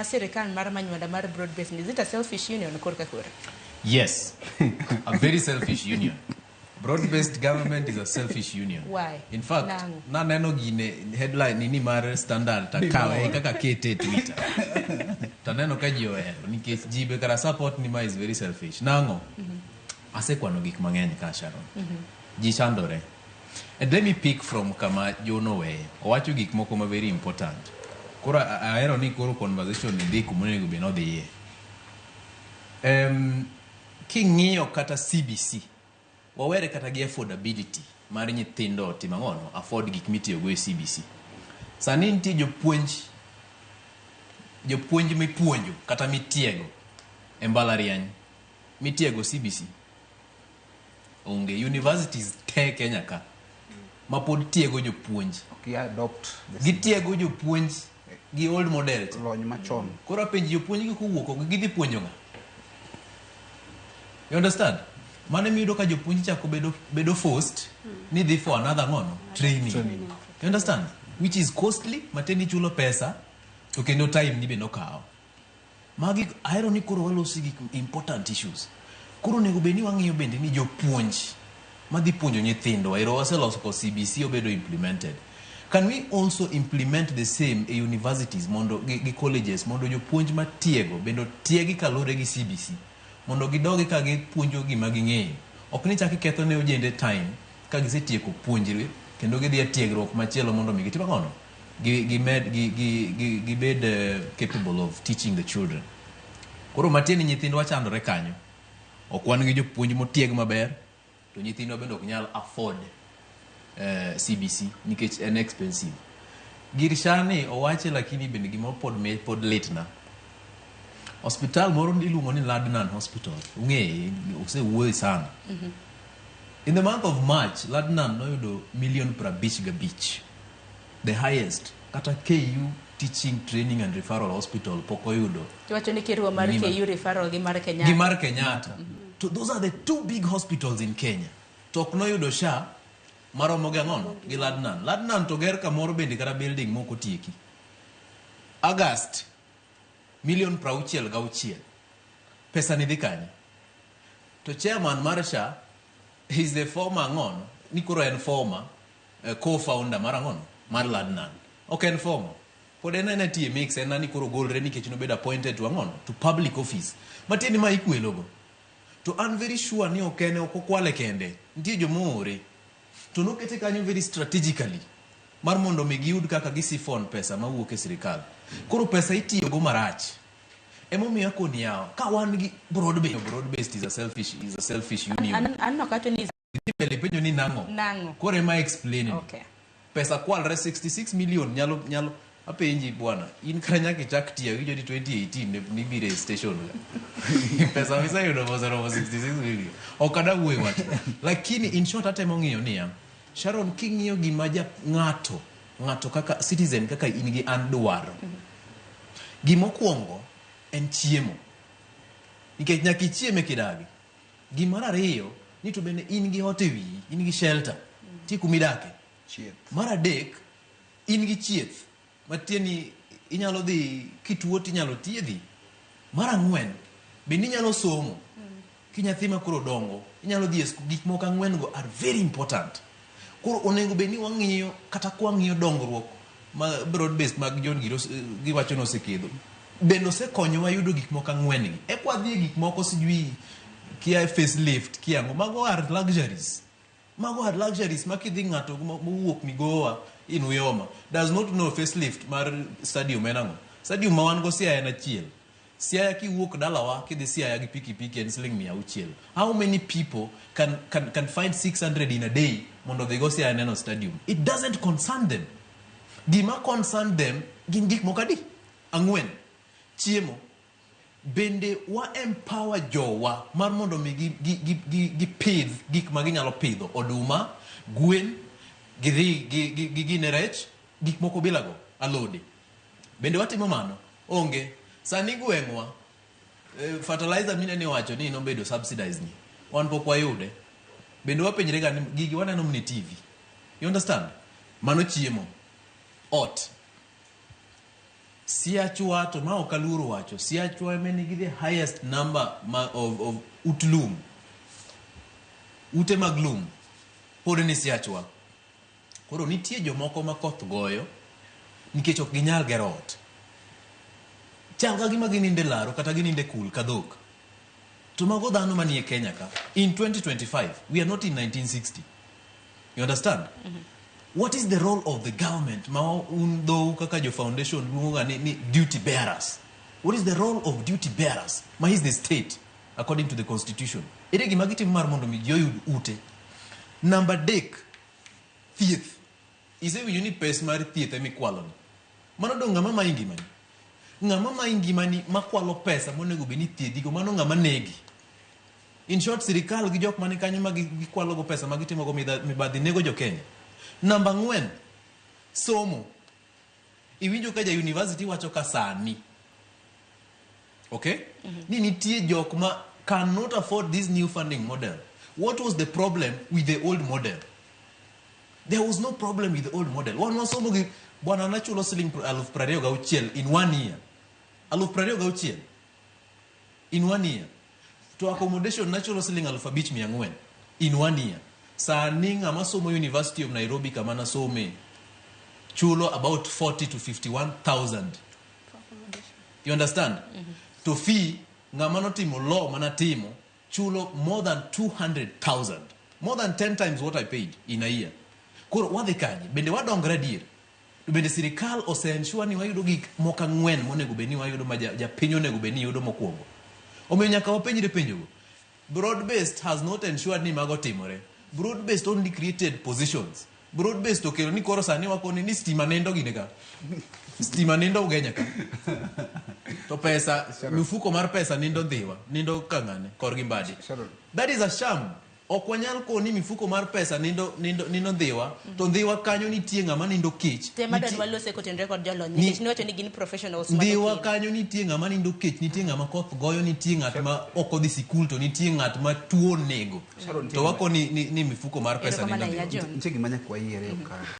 sirikal mar manywanda mar Broadbased, is it a selfish union korka kore? Yes, a very selfish union. Broad-based government is a selfish union. Why? In fact, naneno gine headline nini mar Standard takawe kaka kete Twitter. Taneno ka ji ohero nikech ji be kara support ni ma is very selfish. Nango? Asekwano gik mang'eny ka Sharon. Ji chandore. And let me pick from kama Jono we. Owacho gik moko ma very important. Koro ahero ni koro conversation ni dhi kumonego be no dhiye. King'iyo kata CBC wawere kata gi affordability mar nyithindo timang'ono afford gik mitiyo go e CBC. Sani nitie jopuonj mipuonjo kata mitiego e mbalariany mitiego CBC. Onge universities te Kenya ka ma pod tiego jopuonj. Gitiego jopuonj gi old model lony machon. Koro penji jopuonj gi kowuok gidhi puonjo nga. You understand? Mane miudo ka jopuonji chako bedo forced ni dhi for another training. You understand? Which is costly, mateni chulo pesa, to kendo time ni be no kao. Magi ahero ni koro walosi gik important issues. Koro nego be ni wang'iyo bende ni jopuonj madhi puonjo nyithindo wahero waseloso ko CBC obedo implemented. Can we also implement the same e universities mondo gi colleges mondo jopuonj matiego bendo tiegi kalore gi CBC? Mondo gidogi ka gipuonjo gima ging'eyo. Ok ni chaki ketho ne ojende time ka gisetieko puonjre kendo gidhi tiegruok machielo mondo mi gitimo kono. Gibed capable of teaching the children. Koro matieni nyithindo wachandore kanyo. Ok wan gi jopuonj motieg maber to nyithindo bende ok nyal afford CBC nikech en expensive. Girshani owache lakini bende gima pod late na. Hospital moro iluongo ni Ladnan Hospital. Ung'e osewuoyo sana. In the month of March, Ladnan noyudo $1,000,000 the highest. Kata KU Teaching, Training and Referral Hospital pok oyudo. Tiwacho ni kirwa mar KU referral gi mar Kenyatta. Gi mar Kenyatta. Those are the two big hospitals in Kenya. Tok noyudo SHA maromo gi ang'ono gi Ladnan. Ladnan to ger kamoro bende kata building moko tieki. August $1,60,000. Pesa ni dhi kanye. To chairman mar SHA is the former nikoro en former co-founder mar mar Ladnan. Ok en former. Pod en tie mix en ni koro golre nikech no bed appointed to public office. Matieni ma ikwelogo. To I'm very sure ni okene okokwale kende. Nitie jomore. To nokete kanyo very strategically. Mar mondo megiyud kaka gisifon pesa mawuok e sirikal. Koro pesa itiyo go marach. Emomiyo koni yao. Ka wan gi broadbased is a selfish union. Anno kato ni penjo ni nango. Koro ema explain. Okay. Pesa kwalre 66 million nyalo apenji bwana. In kanya kichak tiyo gi jodi 2018 ni bire station. Pesa misayudo mosero 66 million. Okada wuoyo wacho. Lakini in short hata mong'iyo niya. Sharon king'iyo gima ng'ato kaka citizen kaka in gi an dwaro. Gimokwongo en chiemo. Nikech nyaki chieme kidagi. Gimar ariyo ni to bende in gi ot ewi, in gi shelter. Ti kumidake. Mar adek in gi chieth. Matieni inyalo dhi kituo tinyalo thiedhi. Mar ang'wen bende inyalo somo. Kinyathi makoro dongo inyalo dhi e skul. Gik moko ang'wen go are very important. Koro onego beni wang'iyo kata kwang'iyo dongruok ma broad-based mag John giwacho no sekedho. Bendo se konyo wayudo gik moko ang'wen gi. E kwa dhi gik moko sijui kia facelift kiango mago are luxuries. Mago are luxuries makidhi ng'ato mowuok migowa inuyoma does not know facelift mar stadium enango. Stadium ma wan go Siaya en achiel. Siaya kiwuok dalawa kidhi Siaya gi pikipiki en $600. How many people can find 600 in a day mondo they go Siaya neno stadium? It doesn't concern them. Gima concern them gin gik mokadi ang'wen. Chiemo. Bende wa empower jowa mar mondo mi gi pidh gik ma ginyalo pidho oduma, gwen, gine rech, gik moko bilago, alode. Bende watimo mano? Onge. Sani gweng'wa fertilizer minene wacho ni nobedo subsidized ni. Wan pok wayude. Bende wapenjre ga gigi waneno mne TV. You understand? Mano chiemo. Ot. Siachwa to ma okaluro wacho. Siachwa menigi the highest number of utlum. Ute maglum. Pode ni siachwa. Koro nitie jomoko ma koth goyo nikech ok ginyal gero ot. Chal ka gima gininde laro kata gininde kul kadhok. To mago dhano manie Kenya ka. In 2025, we are not in 1960. You understand? What is the role of the government? Though kaka jo foundation ni duty bearers. What is the role of duty bearers? Ma is the state according to the constitution. Ere gima gitim mar mondo mi joyud ute. Number dek, thieth. Ise winjo ni pes mar thieth emi kwaloni. Mano do ng'ama maingi mani. Ng'ama maingi mani makwalo pesa monego beni thiedhi go mano ng'ama negi. In short, sirikal gi jok mani kanyo ma gikwalo go pesa ma gitimo go mibadhi nego jo Kenya. Number 4, somo. Iwinjo ka ja university wacho ka sani. Okay? Ni nitie jok ma cannot afford this new funding model. What was the problem with the old model? There was no problem with the old model. One was somo gi bwana nachulo siling 26,000 in 1 year. 26,000 in 1 year. To accommodation nachulo siling 5,400 in 1 year. Sani ng'ama somo University of Nairobi kama na some chulo about 40 to 51,000. You understand? To fee ng'ama notimo law mana timo chulo more than 200,000. More than 10 times what I paid in a year. Koro wadhi kanye? Bende wadongre dir. Bende sirikal ose-ensure ni wayudo gik moko 4 monego beni wayudo ma japiny onego beni yudo mokwongo. Omiyo nyaka wapenjre penjogo. Broadbased has not ensured ni mago timore. Broadbased only created positions. Broadbased okelo ni koro sani wakoni ni stima nendo gine ka. Stima nendo ugenya ka. To pesa, mifuko mar pesa nindo dhiwa. Nindo kangane, korgi mbadi. That is a sham. Okwanyal koni mifuko mar pesa nindo dhiwa. To dhiwa kanyo nitie ng'ama nindo kech. Tema don walose koten record jolon. Nikech niwacho ni gin professionals. Dhiwa kanyo nitie ng'ama nindo kech. Nitie ng'ama koth goyo, nitie ng'at ma ok odhi sikul, to nitie ng'at ma tuo nego. To wako ni mifuko mar pesa nindo dhiwa. Nitie gima nyaka wayiere okar.